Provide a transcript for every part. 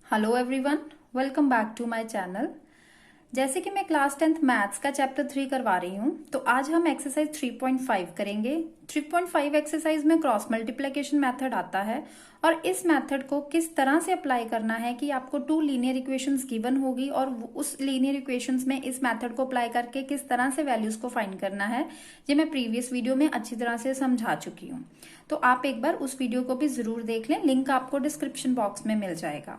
Hello everyone, welcome back to my channel. जैसे कि मैं क्लास 10th मैथ्स का चैप्टर 3 करवा रही हूँ, तो आज हम एक्सरसाइज 3.5 करेंगे। 3.5 एक्सरसाइज में क्रॉस मल्टीप्लिकेशन मेथड आता है और इस मेथड को किस तरह से अप्लाई करना है कि आपको 2 लीनियर इक्वेशंस गिवन होगी और उस लीनियर इक्वेशंस में इस मेथड को अप्लाई करके किस तरह से वैल्यूज को फाइंड करना है, ये मैं प्रीवियस वीडियो में अच्छी तरह से समझा चुकी हूँ। तो आप एक बार उस वीडियो को भी जरूर देख लें, लिंक आपको डिस्क्रिप्शन बॉक्स में मिल जाएगा।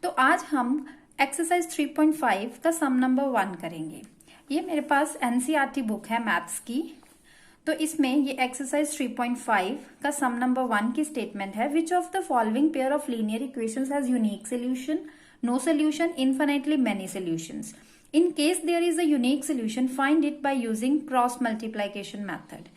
तो आज हम एक्सरसाइज 3.5 का सम नंबर 1 करेंगे। ये मेरे पास एनसीईआरटी बुक है मैथ्स की। तो इसमें ये एक्सरसाइज 3.5 का सम नंबर 1 की स्टेटमेंट है, which of the following pair of linear equations has unique solution, no solution, infinitely many solutions. In case there is a unique solution, find it by using cross multiplication method.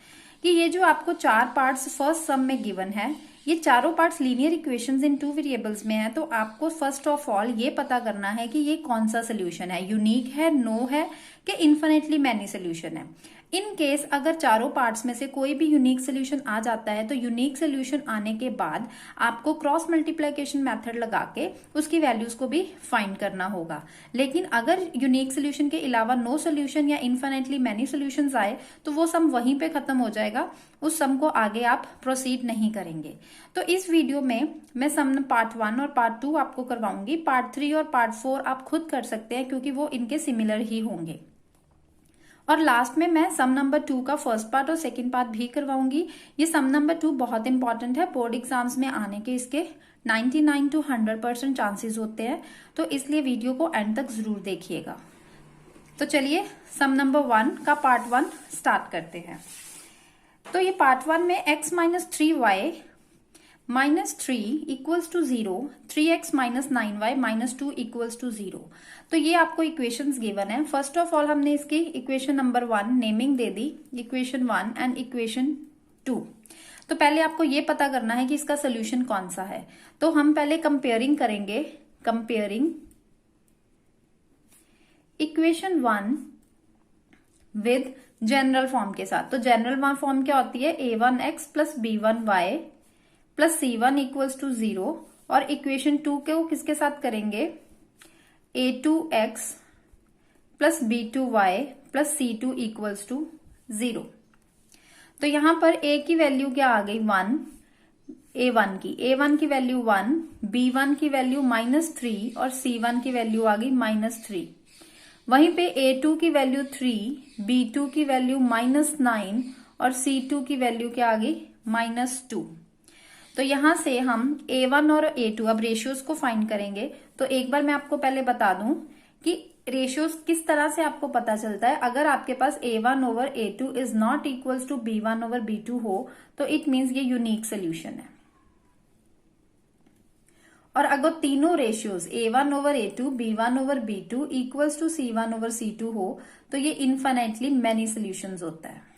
कि ये जो आपको 4 parts first सम में given है, ये चारों parts linear equations इन 2 variables में है। तो आपको फर्स्ट ऑफ ऑल ये पता करना है कि ये कौन सा सोल्यूशन है, यूनिक है, नो है कि इन्फिनिटली मैनी सोल्यूशन है। इन केस अगर चारों पार्ट्स में से कोई भी यूनिक सोल्यूशन आ जाता है, तो यूनिक सोल्यूशन आने के बाद आपको क्रॉस मल्टीप्लिकेशन मेथड लगा के उसकी वैल्यूज को भी फाइंड करना होगा। लेकिन अगर यूनिक सोल्यूशन के अलावा नो सोल्यूशन या इन्फिनिटली मैनी सोल्यूशंस आए, तो वो सम वहीं पे खत्म हो जाएगा, उस सम को आगे आप प्रोसीड नहीं करेंगे। तो इस वीडियो में मैं सम पार्ट 1 और पार्ट 2 आपको करवाऊंगी। पार्ट 3 और पार्ट 4 आप खुद कर सकते हैं क्योंकि वो इनके सिमिलर ही होंगे। और लास्ट में मैं सम नंबर 2 का फर्स्ट पार्ट और सेकंड पार्ट भी करवाऊंगी। ये सम नंबर 2 बहुत इंपॉर्टेंट है, बोर्ड एग्जाम्स में आने के इसके 99 to 100% चांसेस होते हैं। तो इसलिए वीडियो को एंड तक जरूर देखिएगा। तो चलिए सम नंबर 1 का पार्ट 1 स्टार्ट करते हैं। तो ये पार्ट 1 में x minus 3y minus 3 equals to 0, 3x minus 9y minus 2 equals to 0। तो ये आपको इक्वेशंस गिवन है। फर्स्ट ऑफ ऑल हमने इसकी इक्वेशन नंबर 1 नेमिंग दे दी, इक्वेशन 1 एंड इक्वेशन 2। तो पहले आपको ये पता करना है कि इसका सोल्यूशन कौन सा है। तो हम पहले कंपेयरिंग करेंगे, comparing equation 1 with general form के साथ। तो जनरल फॉर्म क्या होती है, a1x plus b1y plus c1 equals to 0। और इक्वेशन 2 के वो किसके साथ करेंगे, a2x plus b2y plus c2 equals to 0। तो यहां पर a की वैल्यू क्या आ गई, 1, a1 की वैल्यू 1, b1 की वैल्यू -3 और c1 की वैल्यू आ गई -3। वहीं पे a2 की वैल्यू 3, b2 की वैल्यू -9 और c2 की वैल्यू क्या आ गई, -2। तो यहां से हम a1 और a2 अब रेशियोज को फाइंड करेंगे। तो एक बार मैं आपको पहले बता दूं कि रेशियोज किस तरह से आपको पता चलता है। अगर आपके पास a1 over a2 is not equals to b1 over b2 हो, तो इट मीन्स ये यूनिक सोल्यूशन है। और अगर तीनों ratios a1 over a2, b1 over b2 equals to c1 over c2 हो, तो ये इनफाइनाइटली मैनी सोल्यूशंस होता है।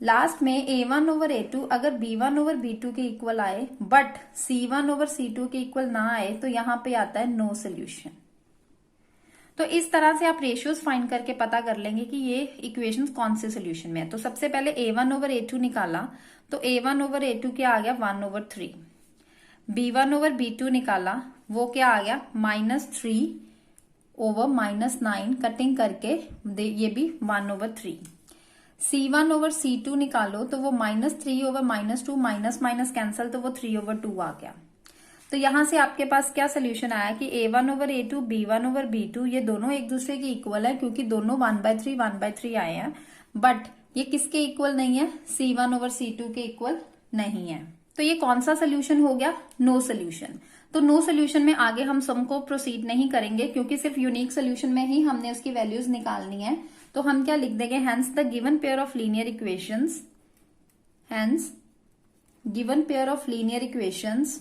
लास्ट में a1 ओवर a2 अगर b1 ओवर b2 के इक्वल आए बट c1 ओवर c2 के इक्वल ना आए, तो यहां पे आता है नो सोल्यूशन। तो इस तरह से आप रेशियोज फाइंड करके पता कर लेंगे कि ये इक्वेशंस कौन से सोल्यूशन में है। तो सबसे पहले a1 ओवर a2 निकाला, तो a1 ओवर a2 क्या आ गया, 1 ओवर 3। b1 ओवर b2 निकाला, वो क्या आ गया, -3 ओवर -9, कटिंग करके ये भी 1 ओवर 3। c1 ओवर c2 निकालो, तो वो -3 ओवर -2, माइनस माइनस कैंसल, तो वो 3 ओवर 2 आ गया। तो यहां से आपके पास क्या सोल्यूशन आया कि a1 over a2, b1 over b2 ये दोनों एक दूसरे के इक्वल है क्योंकि दोनों 1/3 आए हैं। बट ये किसके इक्वल नहीं है, c1 ओवर c2 के इक्वल नहीं है। तो ये कौन सा सोल्यूशन हो गया, नो सोल्यूशन। तो नो सोल्यूशन में आगे हम सम को प्रोसीड नहीं करेंगे क्योंकि सिर्फ यूनिक सोल्यूशन में ही हमने उसकी वैल्यूज निकालनी है। तो हम क्या लिख देंगे, hence the given pair of linear equations, hence given pair of linear equations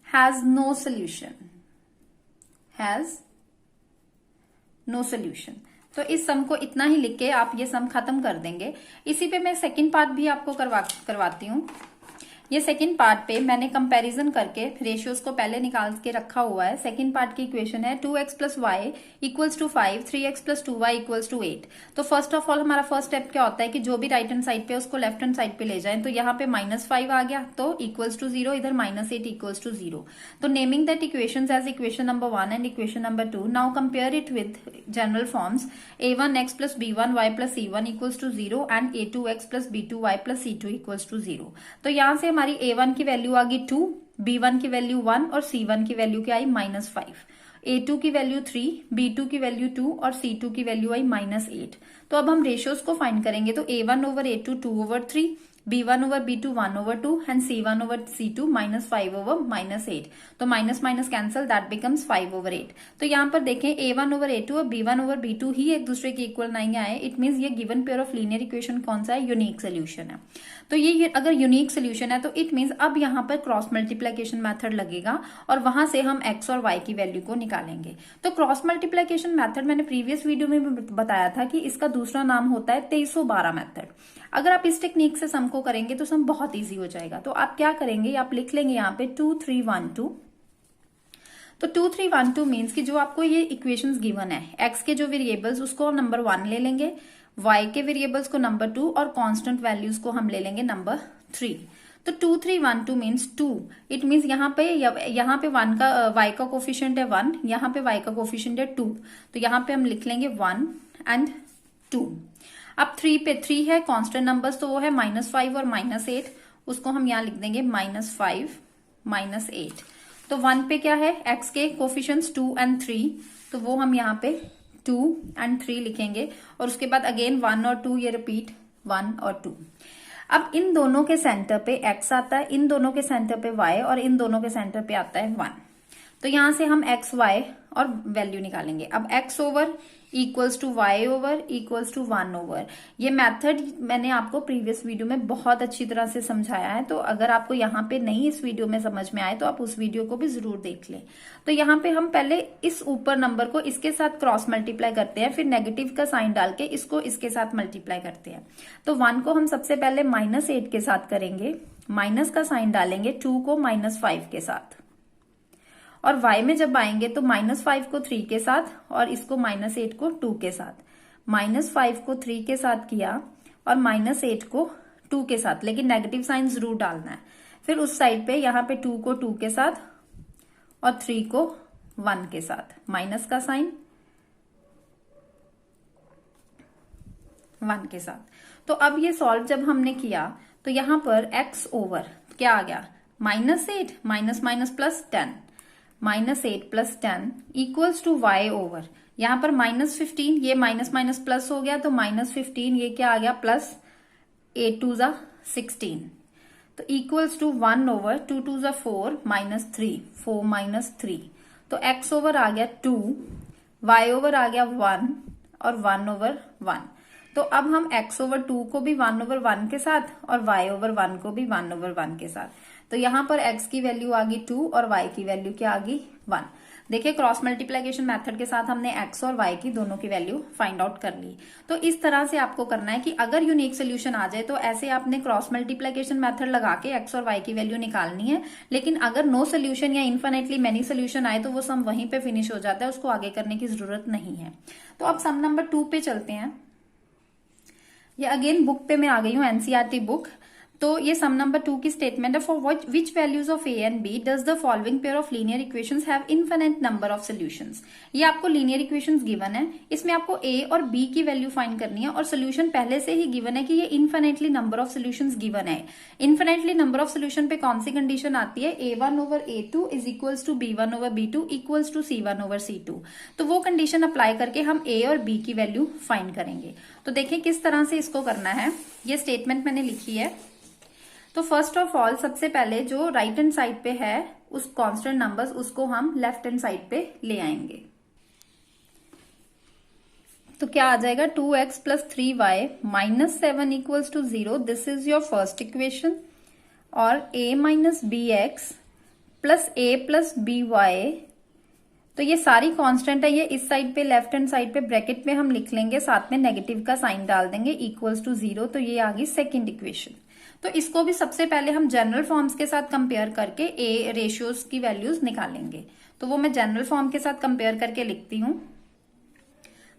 has no solution, has no solution। तो इस सम को इतना ही लिख के आप ये सम खत्म कर देंगे। इसी पे मैं सेकंड पार्ट भी आपको करवाती हूँ। ये सेकंड पार्ट पे मैंने कंपैरिजन करके रेशियोज को पहले निकाल के रखा हुआ है। सेकंड पार्ट की इक्वेशन है 2x plus y equals to 5, 3x plus 2y equals to 8। तो फर्स्ट ऑफ ऑल हमारा फर्स्ट स्टेप क्या होता है कि जो भी राइट हैंड साइड पे उसको लेफ्ट हैंड साइड पे ले जाएं। तो यहाँ पे -5 आ गया तो इक्वल्स टू 0, इधर -8 इक्वल्स टू 0। तो naming that equation as equation number 1 and equation number 2। Now compare it with general forms a1x plus b1y plus c1 equals to 0 and a2x plus b2y plus c2 equals to 0। तो यहाँ से हमारी a1 की value आ गई 2, b1 की value 1 और c1 की value क्या आई -5, a2 की वैल्यू 3, b2 की वैल्यू 2 और c2 की वैल्यू आई -8। तो अब हम रेशियोज को फाइंड करेंगे तो a1 over a2 2/3, b1 over b2 1/2 and c1 over c2 -5 over -8। तो minus minus cancel, that becomes 5/8। तो यहाँ पर देखें a1 ओवर a2 और b1 ओवर b2 ही एक दूसरे के इक्वल नहीं आए। इट मीन्स ये given pair of linear equation कौन सा है, यूनिक सोल्यूशन है। तो ये अगर यूनिक सोल्यूशन है तो इट मीन्स अब यहाँ पर क्रॉस मल्टीप्लीकेशन मेथड लगेगा और वहां से हम x और y की वैल्यू को निकालेंगे। तो क्रॉस मल्टीप्लीकेशन मेथड मैंने प्रीवियस वीडियो में बताया था कि इसका दूसरा नाम होता है 2312 मेथड। अगर आप इस टेक्निक से सम को करेंगे तो सम बहुत इजी हो जाएगा। तो आप क्या करेंगे, आप लिख लेंगे यहाँ पे 2312। तो 2312 मीन्स कि जो आपको ये इक्वेशंस गिवन है, x के जो वेरिएबल्स उसको नंबर 1 ले लेंगे, y के वेरिएबल्स को नंबर 2 और कांस्टेंट वैल्यूज को हम ले लेंगे नंबर 3। तो 2312 मीन्स 2। इट मीन्स यहाँ पे 1 का y का कोफिशिएंट है 1, यहाँ पे y का कोफिशिएंट है 2। तो यहाँ पे हम लिख लेंगे 1 एंड 2। अब 3 पे 3 है कांस्टेंट नंबर्स, तो वो है -5 और -8, उसको हम यहाँ लिख देंगे -5 -8। तो 1 पे क्या है, x के कोफिशिएंट्स 2 एंड 3, तो वो हम यहाँ पे 2 एंड 3 लिखेंगे और उसके बाद अगेन 1 और 2 ये रिपीट 1 और 2। अब इन दोनों के सेंटर पे x आता है, इन दोनों के सेंटर पे y और इन दोनों के सेंटर पे आता है 1। तो यहां से हम x y और वैल्यू निकालेंगे। अब x over equals to y over equals to 1 over. ये मेथड मैंने आपको प्रीवियस वीडियो में बहुत अच्छी तरह से समझाया है। तो अगर आपको यहाँ पे नहीं इस वीडियो में समझ में आए तो आप उस वीडियो को भी जरूर देख लें। तो यहाँ पे हम पहले इस ऊपर नंबर को इसके साथ क्रॉस मल्टीप्लाई करते हैं, फिर नेगेटिव का साइन डाल के इसको इसके साथ मल्टीप्लाई करते हैं। तो 1 को हम सबसे पहले -8 के साथ करेंगे, माइनस का साइन डालेंगे, 2 को -5 के साथ, और y में जब आएंगे तो -5 को 3 के साथ और इसको -8 को 2 के साथ। -5 को 3 के साथ किया और -8 को 2 के साथ, लेकिन नेगेटिव साइन जरूर डालना है। फिर उस साइड पे यहाँ पे 2 को 2 के साथ और 3 को 1 के साथ, माइनस का साइन 1 के साथ। तो अब ये सॉल्व जब हमने किया तो यहाँ पर x ओवर क्या आ गया, -8 minus minus plus 10, -8 plus 10 equals to y over, यहाँ पर -15, ये माइनस माइनस प्लस हो गया तो -15, ये क्या आ गया प्लस, 8 2 जा 16, तो इक्वल्स टू 1 ओवर 2 2 जा 4 -3, 4 -3। तो x ओवर आ गया 2, y ओवर आ गया 1 और 1 ओवर 1। तो अब हम x ओवर 2 को भी 1 ओवर 1 के साथ और y ओवर 1 को भी 1 ओवर 1 के साथ। तो यहाँ पर x की वैल्यू आ गई 2 और y की वैल्यू क्या आ गई 1। देखिए क्रॉस मल्टीप्लिकेशन मेथड के साथ हमने x और y की दोनों की वैल्यू फाइंड आउट कर ली। तो इस तरह से आपको करना है कि अगर यूनिक सोल्यूशन आ जाए तो ऐसे आपने क्रॉस मल्टीप्लिकेशन मेथड लगा के x और y की वैल्यू निकालनी है। लेकिन अगर नो सोल्यूशन या इन्फिनिटली मेनी सोल्यूशन आए तो वो सम वहीं पे फिनिश हो जाता है, उसको आगे करने की जरूरत नहीं है। तो अब सम नंबर 2 पे चलते हैं। ये अगेन बुक पे मैं आ गई हूँ, एनसीईआरटी बुक। तो ये सम नंबर 2 की स्टेटमेंट है, for which values of a and b does the following pair of linear equations have infinite number of solutions. ये आपको लीनियर इक्वेशंस गिवन है, इसमें आपको a और b की वैल्यू फाइंड करनी है और सोल्यूशन पहले से ही गिवन है कि ये infinitely number of solutions given है। इनफिनिटली नंबर ऑफ सोल्यूशन पे कौन सी कंडीशन आती है, a1 over a2 is equals to b1 over b2 equals to c1 over c2। तो वो कंडीशन अप्लाई करके हम a और b की वैल्यू फाइंड करेंगे। तो देखिए किस तरह से इसको करना है, ये स्टेटमेंट मैंने लिखी है। तो फर्स्ट ऑफ ऑल सबसे पहले जो राइट हैंड साइड पे है उस कांस्टेंट नंबर्स उसको हम लेफ्ट हैंड साइड पे ले आएंगे। तो क्या आ जाएगा, 2x plus 3y minus 7 equals to 0, this is your first equation. और a minus b x plus a plus b y, तो ये सारी कांस्टेंट है, ये इस साइड पे लेफ्ट हैंड साइड पे ब्रैकेट में हम लिख लेंगे, साथ में नेगेटिव का साइन डाल देंगे, इक्वल्स टू 0। तो ये आ गई सेकेंड इक्वेशन। तो इसको भी सबसे पहले हम जनरल फॉर्म्स के साथ कंपेयर करके ए रेशियोज की वैल्यूज निकालेंगे। तो वो मैं जनरल फॉर्म के साथ कंपेयर करके लिखती हूँ।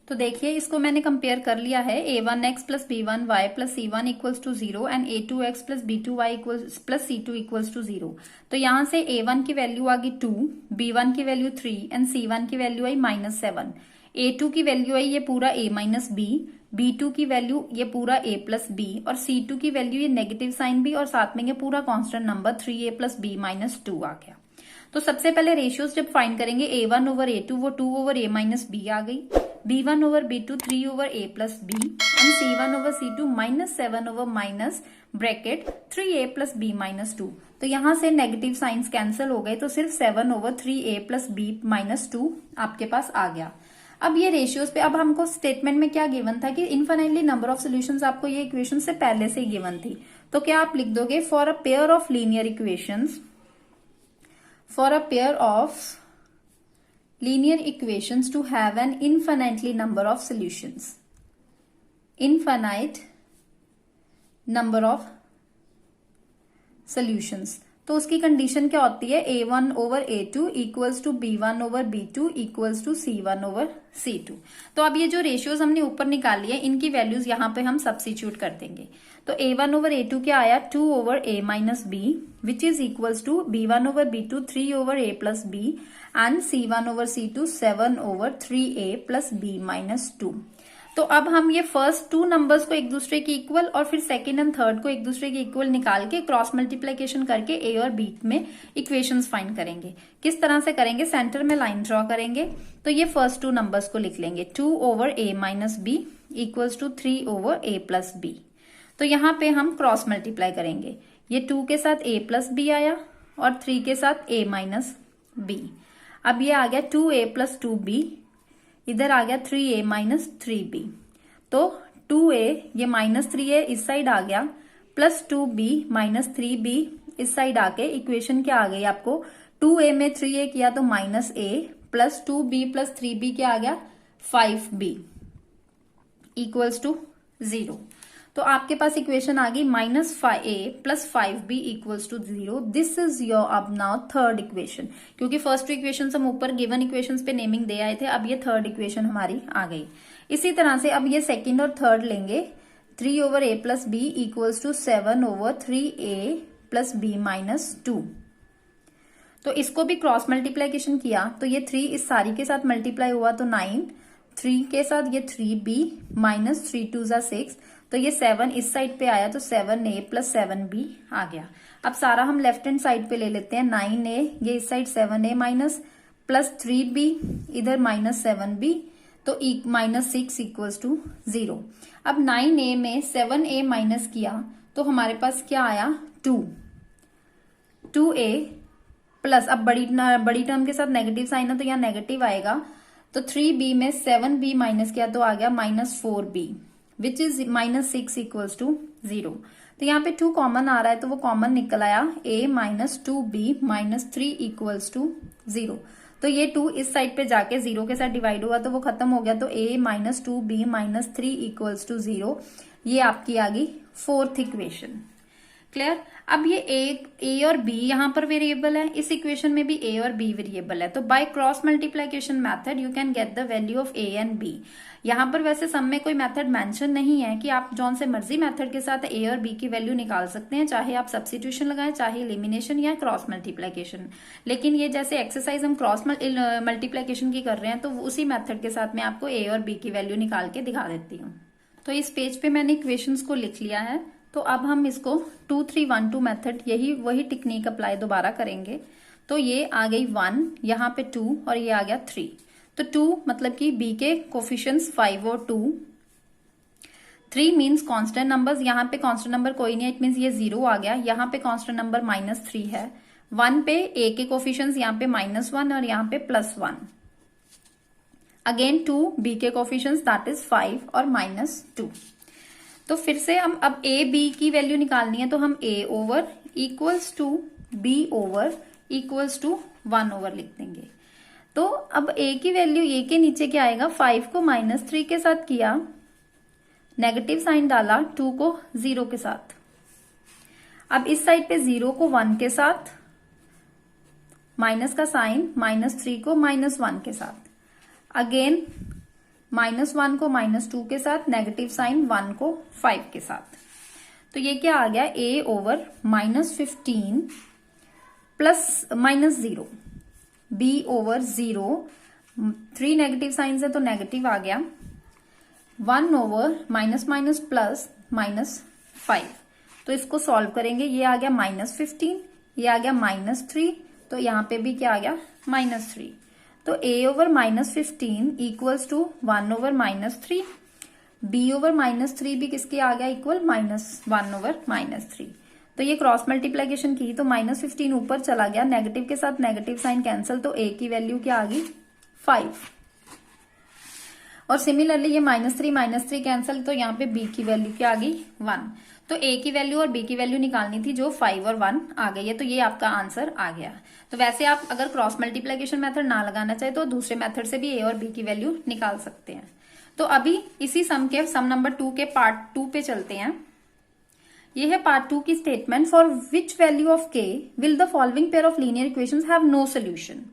तो देखिए इसको मैंने कंपेयर कर लिया है, a1x plus b1y plus c1 equals to 0 and a2x plus b2y plus c2 equals to 0। तो यहाँ से a1 की वैल्यू आ गई 2, b1 की वैल्यू 3 एंड c1 की वैल्यू आई -7, a2 की वैल्यू आई ये पूरा a माइनस b, b2 की वैल्यू ये पूरा a प्लस b और c2 की वैल्यू ये नेगेटिव साइन b और साथ में ये पूरा constant number 3a plus b minus 2 आ गया। तो सबसे पहले रेशियोज जब फाइंड करेंगे a1 ओवर a2 वो 2 ओवर a माइनस b आ गई, b1 over b2 3 over a plus b and c1 over c2 -7 over minus bracket 3a plus b minus 2। तो यहां से नेगेटिव साइंस कैंसिल हो गए, तो सिर्फ 7 over 3a plus b minus 2 आपके पास आ गया। अब ये रेशियोज पे, अब हमको स्टेटमेंट में क्या गिवन था कि इनफाइनाइटली नंबर ऑफ सोल्यूशंस, आपको ये इक्वेशन से पहले से ही गिवन थी। तो क्या आप लिख दोगे, for a pair of linear equations, for a pair of linear equations to have an infinitely number of solutions, infinite number of solutions। तो उसकी कंडीशन क्या होती है, a1 over a2 equals to b1 over b2 equals to c1 over c2। तो अब ये जो ratios हमने ऊपर निकाली है इनकी वैल्यूज यहाँ पे हम सब्स्टिट्यूट कर देंगे। तो a1 ओवर a2 क्या आया, 2 over a minus b which is equals to b1 over b2 3 over a plus b and c1 over c2 7 over 3a plus b minus 2। तो अब हम ये फर्स्ट टू नंबर्स को एक दूसरे के इक्वल और फिर सेकंड एंड थर्ड को एक दूसरे के इक्वल निकाल के क्रॉस मल्टीप्लिकेशन करके ए और बी में इक्वेशंस फाइंड करेंगे। किस तरह से करेंगे, सेंटर में लाइन ड्रॉ करेंगे। तो ये फर्स्ट टू नंबर्स को लिख लेंगे, 2 over a minus b equals to 3 over a plus b. तो यहाँ पे हम क्रॉस मल्टीप्लाई करेंगे, ये 2 के साथ a प्लस बी आया और 3 के साथ a माइनस बी। अब ये आ गया 2a प्लस 2b, इधर आ गया 3a माइनस 3b। तो 2a ये माइनस 3a इस साइड आ गया, प्लस 2b माइनस 3b इस साइड आके इक्वेशन क्या आ गई आपको, 2a में 3a किया तो minus a plus 2b plus 3b क्या आ गया 5b इक्वल्स टू 0। तो आपके पास इक्वेशन आ गई -5a plus 5b equals to 0। This is your अब नाउ थर्ड इक्वेशन, क्योंकि फर्स्ट टू इक्वेशन हम ऊपर गिवन इक्वेशंस पे नेमिंग दे आए थे, अब ये थर्ड इक्वेशन हमारी आ गई। इसी तरह से अब ये सेकंड और थर्ड लेंगे, 3 over a plus b equals to 7 over 3a plus b minus 2। तो इसको भी क्रॉस मल्टीप्लीकेशन किया तो ये 3 इस सारी के साथ मल्टीप्लाई हुआ तो 9, 3 के साथ ये 3b माइनस 3 2 जा 6, तो ये 7 इस साइड पे आया तो 7a प्लस 7b आ गया। अब सारा हम लेफ्ट हैंड साइड पे ले लेते हैं, 9a ये इस side 7a minus plus 3b इधर माइनस 7b, तो माइनस 6 इक्वल्स टू 0। अब 9a में 7a माइनस किया तो हमारे पास क्या आया 2a प्लस, अब बड़ी टर्म के साथ नेगेटिव साइन है तो यहाँ नेगेटिव आएगा, तो 3b में 7b माइनस किया तो आ गया minus 4b which is minus 6 equals to 0। तो यहाँ पे 2 कॉमन आ रहा है तो वो कॉमन निकल आया, a minus 2b minus 3 equals to 0। तो ये 2 इस साइड पे जाके 0 के साथ डिवाइड हुआ तो वो खत्म हो गया, तो a minus 2b minus 3 equals to 0। ये आपकी आ गई फोर्थ इक्वेशन। क्लियर। अब ये a और b यहाँ पर वेरिएबल है, इस इक्वेशन में भी a और b वेरिएबल है। तो by cross multiplication method you can get the value of a and b। यहाँ पर वैसे सम में कोई मेथड मेंशन नहीं है कि आप जौन से मर्जी मेथड के साथ a और b की वैल्यू निकाल सकते हैं, चाहे आप सब्स्टिट्यूशन लगाएं, चाहे एलिमिनेशन या क्रॉस मल्टीप्लिकेशन। लेकिन ये जैसे एक्सरसाइज हम क्रॉस मल्टीप्लिकेशन की कर रहे हैं तो उसी मेथड के साथ मैं आपको a और b की वैल्यू निकाल के दिखा देती हूँ। तो इस पेज पे मैंने इक्वेशंस को लिख लिया है। तो अब हम इसको 2 3 1 2 मेथड वही टेक्निक अप्लाई दोबारा करेंगे। तो ये आ गई 1, यहाँ पे 2 और ये आ गया 3। तो 2 मतलब कि b के कोफिशिएंट्स 5 और 2। 3 मीन्स कांस्टेंट नंबर्स, यहाँ पे कांस्टेंट नंबर कोई नहीं है, इट मीन्स ये 0 आ गया। यहाँ पे कांस्टेंट नंबर -3 है। 1 पे a के कोफिशिएंट्स यहाँ पे -1 और यहाँ पे +1। अगेन 2 b के कोफिशिएंट्स दैट इज 5 और -2। तो फिर से हम अब a b की वैल्यू निकालनी है, तो हम a over equals to b over equals to 1 over लिख देंगे। तो अब a की वैल्यू, a के नीचे क्या आएगा, 5 को -3 के साथ किया, नेगेटिव साइन डाला, 2 को 0 के साथ। अब इस साइड पे 0 को 1 के साथ, माइनस का साइन, -3 को -1 के साथ, अगेन -1 को -2 के साथ, नेगेटिव साइन, 1 को 5 के साथ। तो ये क्या आ गया, a over -15 plus -0, b over 0, 3 negative sign है तो नेगेटिव आ गया, 1 ओवर माइनस प्लस -5। तो इसको सॉल्व करेंगे, ये आ गया -15, ये आ गया -3, तो यहां पे भी क्या आ गया, -3। तो a over -15 equals to 1 over -3, b over -3 भी किसके आ गया, इक्वल -1 ओवर -3। तो ये क्रॉस मल्टीप्लीकेशन की तो -15 ऊपर चला गया, नेगेटिव के साथ नेगेटिव साइन कैंसिल, तो a की वैल्यू क्या आ गई, 5। और सिमिलरली ये -3 कैंसिल, तो यहाँ पे b की वैल्यू क्या आ गई, 1। तो a की वैल्यू और b की वैल्यू निकालनी थी, जो 5 और 1 आ गई है, तो ये आपका आंसर आ गया। तो वैसे आप अगर क्रॉस मल्टीप्लीकेशन मेथड ना लगाना चाहे तो दूसरे मेथड से भी a और b की वैल्यू निकाल सकते हैं। तो अभी इसी सम के सम नंबर 2 के पार्ट 2 पे चलते हैं। ये है पार्ट 2 की statement, for which value of k will the following pair of linear equations have no solution.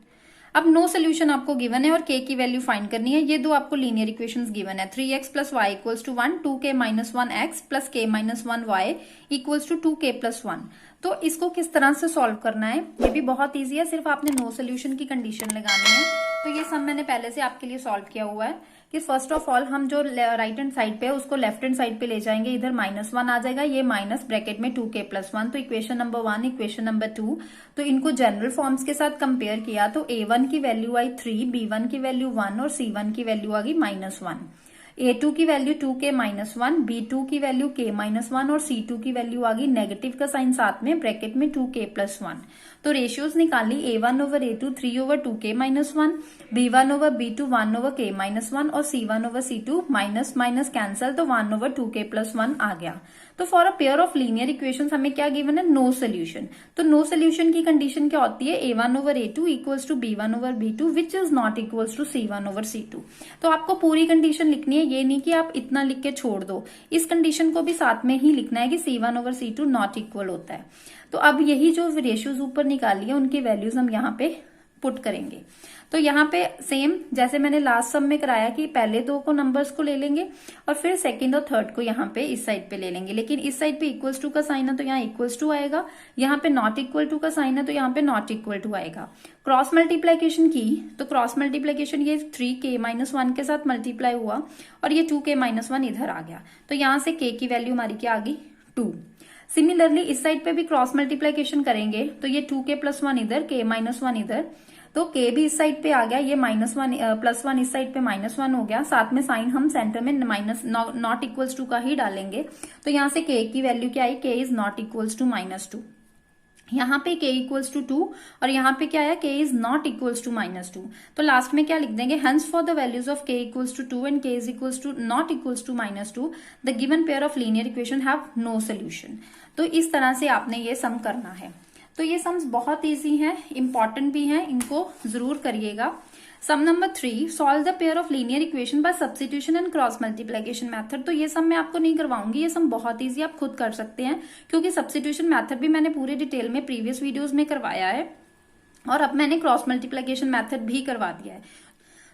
अब नो सोल्यूशन आपको गिवन है और k की वैल्यू फाइंड करनी है। ये दो आपको लीनियर इक्वेशंस गिवन है, 3x plus y equals to 1, 2k minus 1x plus k minus 1y equals to 2k plus 1। तो इसको किस तरह से सॉल्व करना है, ये भी बहुत ईजी है, सिर्फ आपने नो सोल्यूशन की कंडीशन लगानी है। तो ये सम मैंने पहले से आपके लिए सॉल्व किया हुआ है कि फर्स्ट ऑफ ऑल हम जो राइट हैंड साइड पे है उसको लेफ्ट हैंड साइड पे ले जाएंगे, इधर -1 आ जाएगा, ये माइनस ब्रैकेट में 2k प्लस 1। तो इक्वेशन नंबर 1, इक्वेशन नंबर 2, तो इनको जनरल फॉर्म्स के साथ कंपेयर किया तो a1 की वैल्यू आई 3, b1 की वैल्यू 1 और c1 की वैल्यू आ गई -1। a2 की वैल्यू 2k माइनस 1, b2 की वैल्यू k माइनस 1 और c2 की वैल्यू आ गई नेगेटिव का साइन साथ में ब्रैकेट में 2k प्लस 1। तो रेशियोज निकाली, a1 over a2 3 over 2k minus 1, b1 over b2 1 over k minus 1 और c1 over c2 minus minus cancel, तो 1 ओवर 2k प्लस 1 आ गया। तो for a pair of linear equations हमें क्या गिवन है, नो सोल्यूशन। तो नो सोल्यूशन की कंडीशन क्या होती है, a1 over a2 equals to b1 over b2 which is not equals to c1 over c2। तो आपको पूरी कंडीशन लिखनी है, ये नहीं कि आप इतना लिख के छोड़ दो, इस कंडीशन को भी साथ में ही लिखना है कि c1 over c2 not equal होता है। तो अब यही जो रेशियोज ऊपर निकाली है उनकी वैल्यूज हम यहाँ पे पुट करेंगे। तो यहाँ पे सेम जैसे मैंने लास्ट सम में कराया कि पहले दो को नंबर्स को ले लेंगे और फिर सेकंड और थर्ड को यहाँ पे इस साइड पे ले लेंगे, लेकिन इस साइड पे इक्वल्स टू का साइन है तो यहाँ इक्वल्स टू आएगा, यहाँ पे नॉट इक्वल टू का साइन है तो यहाँ पे नॉट इक्वल टू आएगा। क्रॉस मल्टीप्लीकेशन की तो क्रॉस मल्टीप्लीकेशन ये 3k माइनस 1 के साथ मल्टीप्लाई हुआ और ये 2k माइनस 1 इधर आ गया, तो यहाँ से k की वैल्यू हमारी क्या आ गई, 2। सिमिलरली इस साइड पे भी क्रॉस मल्टीप्लीकेशन करेंगे तो ये 2k प्लस 1 इधर, k माइनस 1 इधर, तो k भी इस साइड पे आ गया, ये -1 प्लस 1 इस साइड पे -1 हो गया, साथ में साइन हम सेंटर में माइनस नॉट इक्वल्स टू का ही डालेंगे। तो यहाँ से k की वैल्यू क्या आई, k is not equals to -2। यहाँ पे k इक्वल्स टू 2 और यहाँ पे क्या आया, k is not equals to -2। तो लास्ट में क्या लिख देंगे, hence for the values of k equals to 2 and k is equals to not equals to -2 the given pair of linear equation have no solution. तो इस तरह से आपने ये सम करना है। तो ये सम्स बहुत इजी हैं, इंपॉर्टेंट भी हैं, इनको जरूर करिएगा। Sum number 3, solve the pair of linear equation by substitution and cross multiplication method. तो ये सम मैं आपको नहीं करवाऊंगी, ये सम बहुत इजी आप खुद कर सकते हैं, क्योंकि सब्स्टिट्यूशन मेथड भी मैंने पूरे डिटेल में प्रीवियस वीडियोज में करवाया है और अब मैंने क्रॉस मल्टीप्लिकेशन मेथड भी करवा दिया है।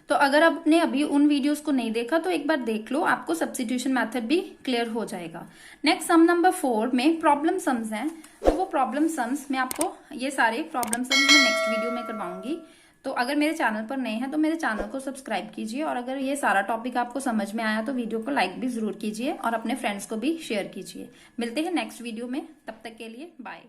तो अगर आपने अभी उन वीडियोस को नहीं देखा तो एक बार देख लो, आपको सब्स्टिट्यूशन मेथड भी क्लियर हो जाएगा। नेक्स्ट सम नंबर 4 में प्रॉब्लम सम्स हैं, तो वो प्रॉब्लम सम्स मैं आपको ये सारे प्रॉब्लम सम्स मैं नेक्स्ट वीडियो में करवाऊंगी। तो अगर मेरे चैनल पर नए हैं तो मेरे चैनल को सब्सक्राइब कीजिए और अगर ये सारा टॉपिक आपको समझ में आया तो वीडियो को लाइक भी जरूर कीजिए और अपने फ्रेंड्स को भी शेयर कीजिए। मिलते हैं नेक्स्ट वीडियो में, तब तक के लिए बाय।